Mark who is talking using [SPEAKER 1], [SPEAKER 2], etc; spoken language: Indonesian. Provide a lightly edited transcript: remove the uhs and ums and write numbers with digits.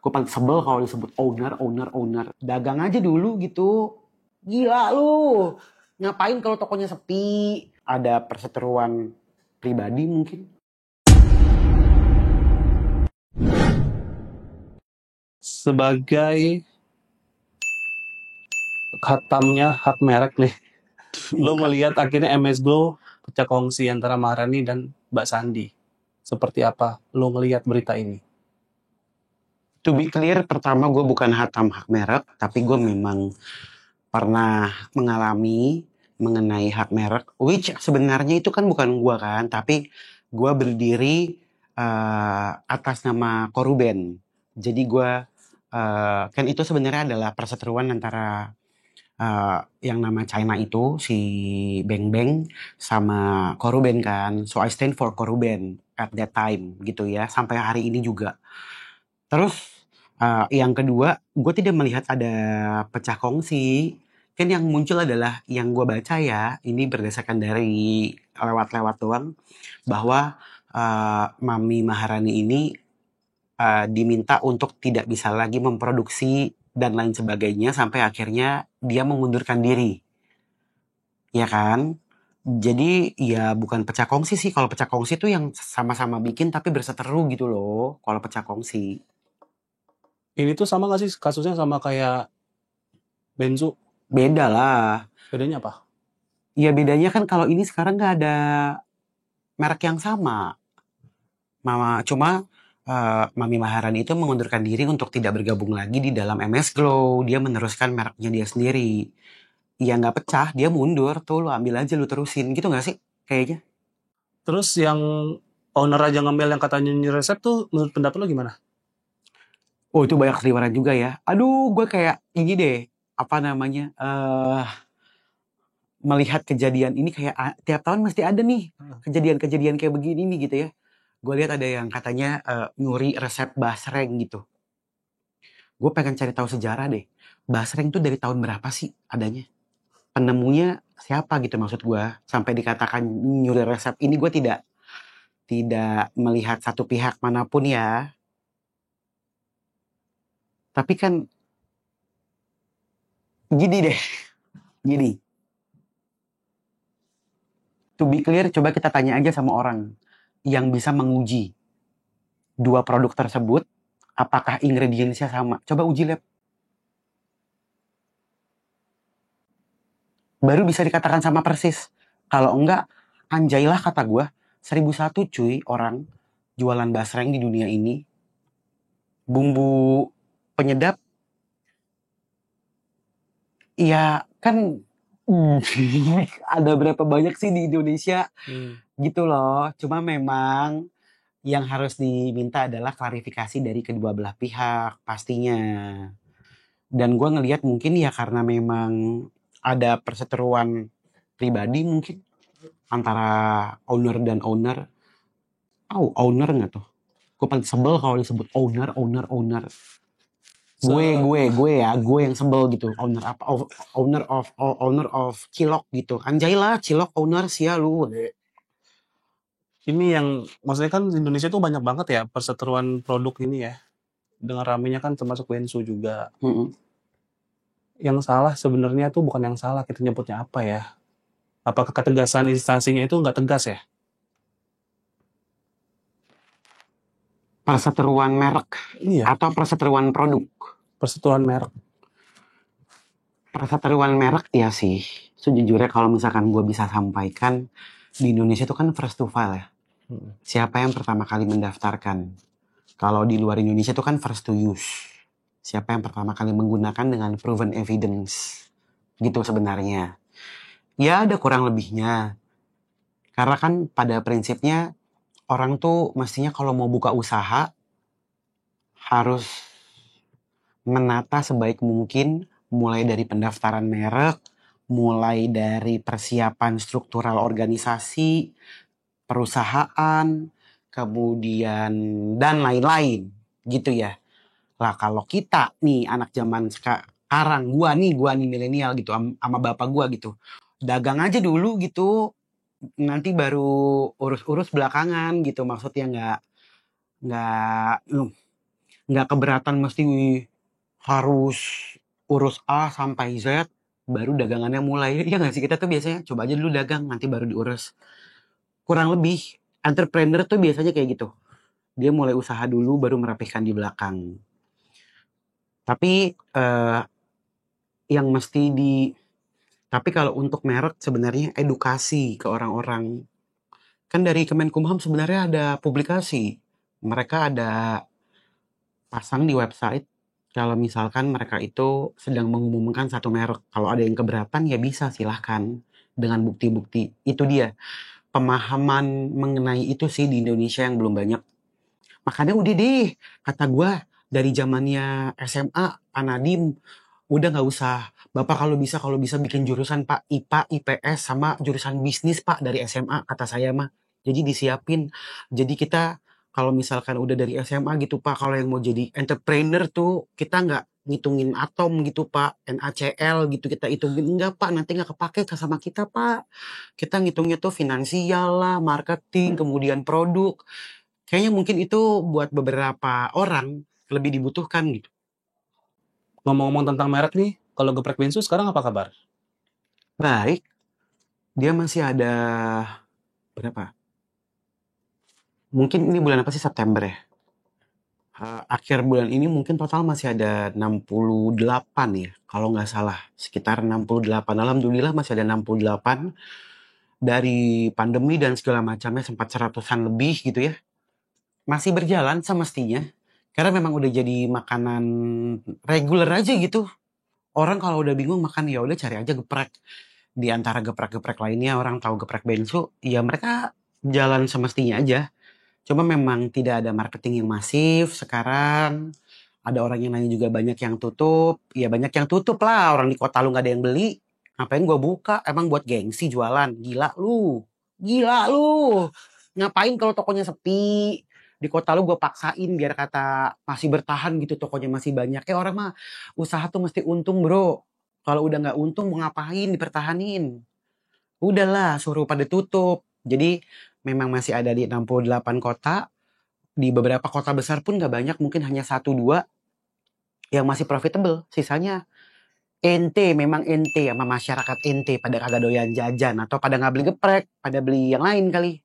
[SPEAKER 1] Gue paling sebel kalau disebut owner. Dagang aja dulu gitu. Gila lu. Ngapain kalau tokonya sepi? Ada perseteruan pribadi mungkin.
[SPEAKER 2] Sebagai khatamnya hak merek nih, lo melihat akhirnya MS Glow pecah kongsi antara Maharani dan Mbak Sandi. Seperti apa lo ngelihat berita ini?
[SPEAKER 1] To be clear, pertama gue bukan hatam hak merek, tapi gue memang pernah mengalami mengenai hak merek, which sebenarnya itu kan bukan gue kan, tapi gue berdiri atas nama Koruben. Jadi gue kan itu sebenarnya adalah perseteruan antara yang nama China itu si Beng Beng sama Koruben kan. So I stand for Koruben at that time gitu ya, sampai hari ini juga. Terus yang kedua, gue tidak melihat ada pecah kongsi. Kan yang muncul adalah yang gue baca ya, ini berdasarkan dari lewat-lewat doang, bahwa Mami Maharani ini diminta untuk tidak bisa lagi memproduksi dan lain sebagainya sampai akhirnya dia mengundurkan diri. Ya kan? Jadi ya bukan pecah kongsi sih. Kalau pecah kongsi itu yang sama-sama bikin tapi berseteru gitu loh. Kalau pecah kongsi.
[SPEAKER 2] Ini tuh sama nggak sih kasusnya sama kayak Benzu?
[SPEAKER 1] Beda lah.
[SPEAKER 2] Bedanya apa?
[SPEAKER 1] Ya bedanya kan kalau ini sekarang nggak ada merek yang sama. Cuma Mami Maharani itu mengundurkan diri untuk tidak bergabung lagi di dalam MS Glow. Dia meneruskan mereknya dia sendiri. Ya nggak pecah, dia mundur. Tuh lu ambil aja, lu terusin. Gitu nggak sih? Kayaknya.
[SPEAKER 2] Terus yang owner Raja Ngemil yang katanya new resep tuh menurut pendapat lo gimana?
[SPEAKER 1] Oh itu banyak seliweran juga ya. Aduh gue kayak ini deh. Apa namanya? Melihat kejadian ini kayak tiap tahun mesti ada nih. Kejadian-kejadian kayak begini nih gitu ya. Gue lihat ada yang katanya nyuri resep basreng gitu. Gue pengen cari tahu sejarah deh. Basreng tuh dari tahun berapa sih adanya? Penemunya siapa gitu maksud gue. Sampai dikatakan nyuri resep ini gue tidak melihat satu pihak manapun ya. Tapi kan gini deh. Gini. To be clear, coba kita tanya aja sama orang yang bisa menguji dua produk tersebut. Apakah ingredientsnya sama? Coba uji lab. Baru bisa dikatakan sama persis. Kalau enggak, anjailah kata gue. 1001 cuy orang jualan basreng di dunia ini. Bumbu penyedap. Ya kan ada berapa banyak sih di Indonesia. Gitu loh. Cuma memang yang harus diminta adalah klarifikasi dari kedua belah pihak pastinya. Dan gue ngelihat mungkin ya karena memang ada perseteruan pribadi mungkin antara owner dan owner. Owner nggak tuh? Gue paling sebel kalau disebut owner. Gue yang sebel gitu. Owner of Cilok gitu. Anjay lah Cilok owner sia lu.
[SPEAKER 2] Ini yang maksudnya kan Indonesia tuh banyak banget ya perseteruan produk ini ya. Dengan ramenya kan termasuk Bensu juga. Yang salah sebenarnya tuh bukan yang salah, kita nyebutnya apa ya? Apakah ketegasan instansinya itu nggak tegas ya?
[SPEAKER 1] Perseteruan merek atau perseteruan produk?
[SPEAKER 2] Perseteruan merek.
[SPEAKER 1] Perseteruan merek ya sih. Sejujurnya kalau misalkan gue bisa sampaikan, di Indonesia itu kan first to file ya. Siapa yang pertama kali mendaftarkan? Kalau di luar Indonesia itu kan first to use. Siapa yang pertama kali menggunakan dengan proven evidence. Gitu sebenarnya. Ya ada kurang lebihnya. Karena kan pada prinsipnya orang tuh mestinya kalau mau buka usaha harus menata sebaik mungkin mulai dari pendaftaran merek, mulai dari persiapan struktural organisasi, perusahaan, kemudian dan lain-lain gitu ya. Lah kalau kita nih anak zaman sekarang, gua nih milenial gitu sama bapak gua gitu. Dagang aja dulu gitu. Nanti baru urus-urus belakangan gitu. Maksudnya nggak nggak keberatan mesti harus urus A sampai Z, baru dagangannya mulai. Iya nggak sih? Kita tuh biasanya coba aja dulu dagang, nanti baru diurus. Kurang lebih, entrepreneur tuh biasanya kayak gitu. Dia mulai usaha dulu, baru merapihkan di belakang. Tapi yang mesti tapi kalau untuk merek sebenarnya edukasi ke orang-orang. Kan dari Kemenkumham sebenarnya ada publikasi. Mereka ada pasang di website kalau misalkan mereka itu sedang mengumumkan satu merek. Kalau ada yang keberatan ya bisa silahkan dengan bukti-bukti. Itu dia. Pemahaman mengenai itu sih di Indonesia yang belum banyak. Makanya udah deh, kata gue dari zamannya SMA, Pak Nadiem, udah nggak usah. Bapak kalau bisa bikin jurusan Pak IPA, IPS sama jurusan bisnis Pak dari SMA kata saya mah. Jadi disiapin. Jadi kita kalau misalkan udah dari SMA gitu Pak, kalau yang mau jadi entrepreneur tuh kita nggak ngitungin atom gitu Pak, NaCl gitu kita hitungin enggak Pak, nanti nggak kepake sama kita Pak. Kita ngitungnya tuh finansial lah, marketing, kemudian produk. Kayaknya mungkin itu buat beberapa orang lebih dibutuhkan gitu.
[SPEAKER 2] Ngomong-ngomong tentang merek nih, kalau Geprek Bensu sekarang apa kabar?
[SPEAKER 1] Baik, dia masih ada berapa? Mungkin ini bulan apa sih, September ya? Akhir bulan ini mungkin total masih ada 68 ya, kalau nggak salah. Sekitar 68. Alhamdulillah masih ada 68. Dari pandemi dan segala macamnya sempat 100-an lebih gitu ya. Masih berjalan semestinya. Karena memang udah jadi makanan reguler aja gitu. Orang kalau udah bingung makan ya udah cari aja geprek. Di antara geprek-geprek lainnya orang tahu geprek bensu, ya mereka jalan semestinya aja. Cuma memang tidak ada marketing yang masif sekarang. Ada orang yang nanya juga banyak yang tutup. Ya banyak yang tutup lah. Orang di kota lu gak ada yang beli. Ngapain gua buka? Emang buat gengsi jualan? Gila lu. Gila lu. Ngapain kalau tokonya sepi? Di kota lu gua paksain biar kata masih bertahan gitu, tokonya masih banyak. Orang mah usaha tuh mesti untung bro. Kalau udah gak untung mau ngapain dipertahanin? Udahlah suruh pada tutup. Jadi memang masih ada di 68 kota. Di beberapa kota besar pun gak banyak, mungkin hanya 1-2 yang masih profitable. Sisanya ente, memang ente sama masyarakat ente pada kagak doyan jajan atau pada nggak beli geprek, pada beli yang lain kali.